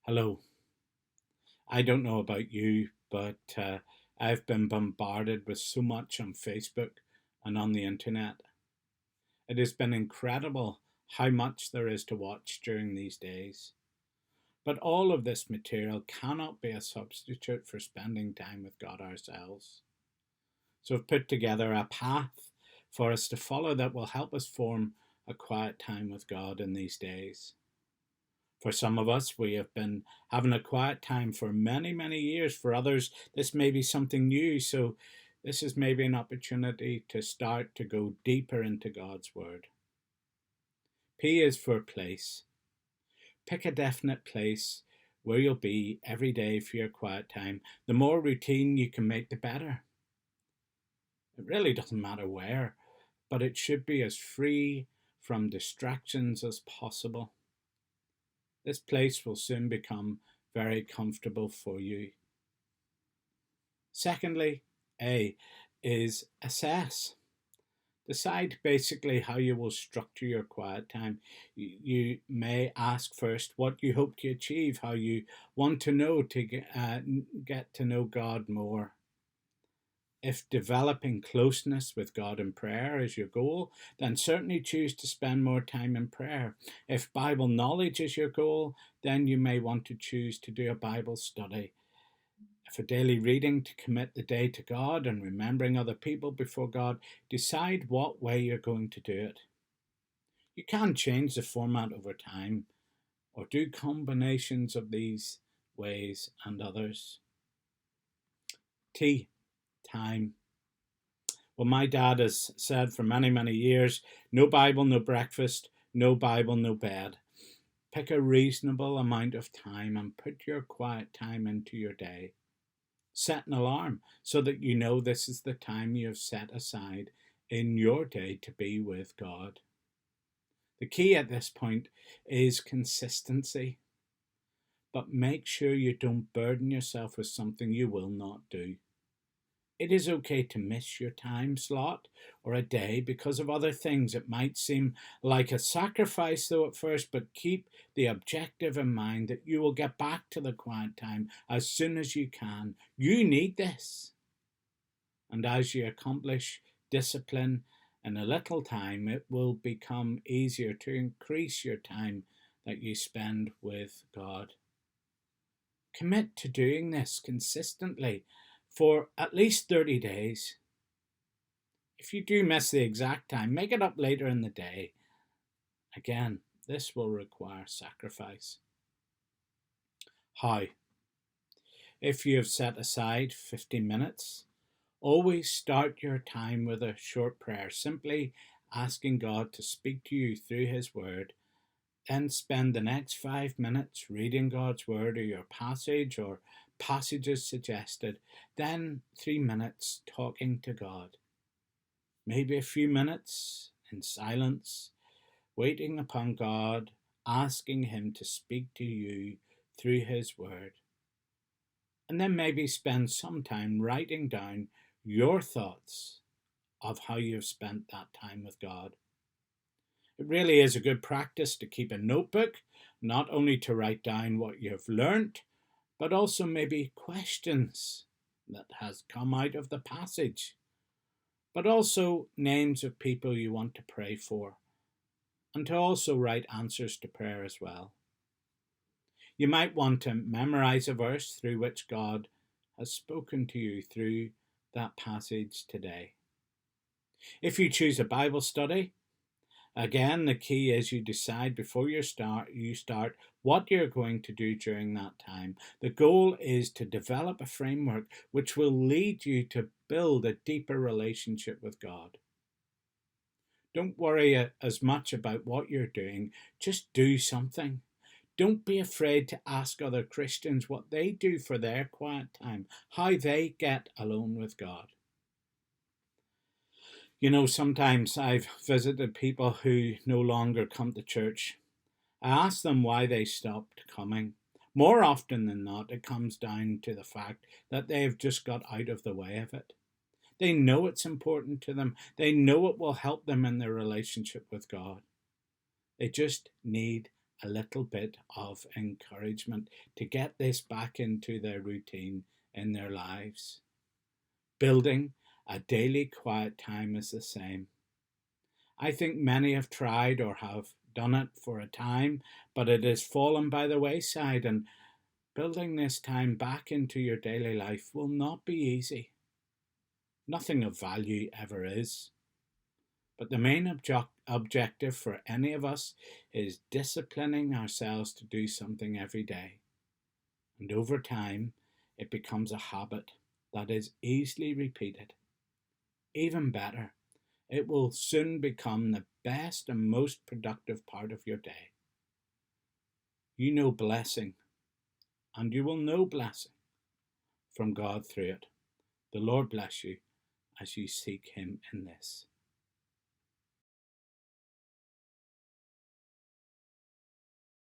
Hello. I don't know about you, but I've been bombarded with so much on Facebook and on the internet. It has been incredible how much there is to watch during these days. But all of this material cannot be a substitute for spending time with God ourselves. So I've put together a path for us to follow that will help us form a quiet time with God in these days. For some of us, we have been having a quiet time for many, many years. For others, this may be something new. So, this is maybe an opportunity to start to go deeper into God's Word. P is for place. Pick a definite place where you'll be every day for your quiet time. The more routine you can make, the better. It really doesn't matter where, but it should be as free from distractions as possible. This place will soon become very comfortable for you. Secondly, A is assess. Decide basically how you will structure your quiet time. You may ask first what you hope to achieve, how you want to know to get to know God more. If developing closeness with God in prayer is your goal, then certainly choose to spend more time in prayer. If Bible knowledge is your goal, then you may want to choose to do a Bible study. If a daily reading to commit the day to God and remembering other people before God, decide what way you're going to do it. You can change the format over time or do combinations of these ways and others. T, time. Well, my dad has said for many, many years, no Bible, no breakfast, no Bible, no bed. Pick a reasonable amount of time and put your quiet time into your day. Set an alarm so that you know this is the time you have set aside in your day to be with God. The key at this point is consistency, but make sure you don't burden yourself with something you will not do. It is okay to miss your time slot or a day because of other things. It might seem like a sacrifice, though, at first, but keep the objective in mind that you will get back to the quiet time as soon as you can. You need this. And as you accomplish discipline in a little time, it will become easier to increase your time that you spend with God. Commit to doing this consistently for at least 30 days. If you do miss the exact time, make it up later in the day. Again, this will require sacrifice. How? If you have set aside 15 minutes, always start your time with a short prayer, simply asking God to speak to you through His Word. Then spend the next 5 minutes reading God's Word or your passage or passages suggested. Then 3 minutes talking to God. Maybe a few minutes in silence, waiting upon God, asking Him to speak to you through His Word. And then maybe spend some time writing down your thoughts of how you've spent that time with God. It really is a good practice to keep a notebook, not only to write down what you've learnt, but also maybe questions that has come out of the passage, but also names of people you want to pray for, and to also write answers to prayer as well. You might want to memorize a verse through which God has spoken to you through that passage today. If you choose a Bible study, again, the key is you decide before you start what you're going to do during that time. The goal is to develop a framework which will lead you to build a deeper relationship with God. Don't worry as much about what you're doing, just do something. Don't be afraid to ask other Christians what they do for their quiet time, how they get alone with God. You know, sometimes I've visited people who no longer come to church. I ask them why they stopped coming. More often than not, it comes down to the fact that they've just got out of the way of it. They know it's important to them. They know it will help them in their relationship with God. They just need a little bit of encouragement to get this back into their routine in their lives. Building a daily quiet time is the same. I think many have tried or have done it for a time, but it has fallen by the wayside, and building this time back into your daily life will not be easy. Nothing of value ever is. But the main objective for any of us is disciplining ourselves to do something every day. And over time, it becomes a habit that is easily repeated. Even better, it will soon become the best and most productive part of your day. You know blessing, and you will know blessing from God through it. The Lord bless you as you seek Him in this.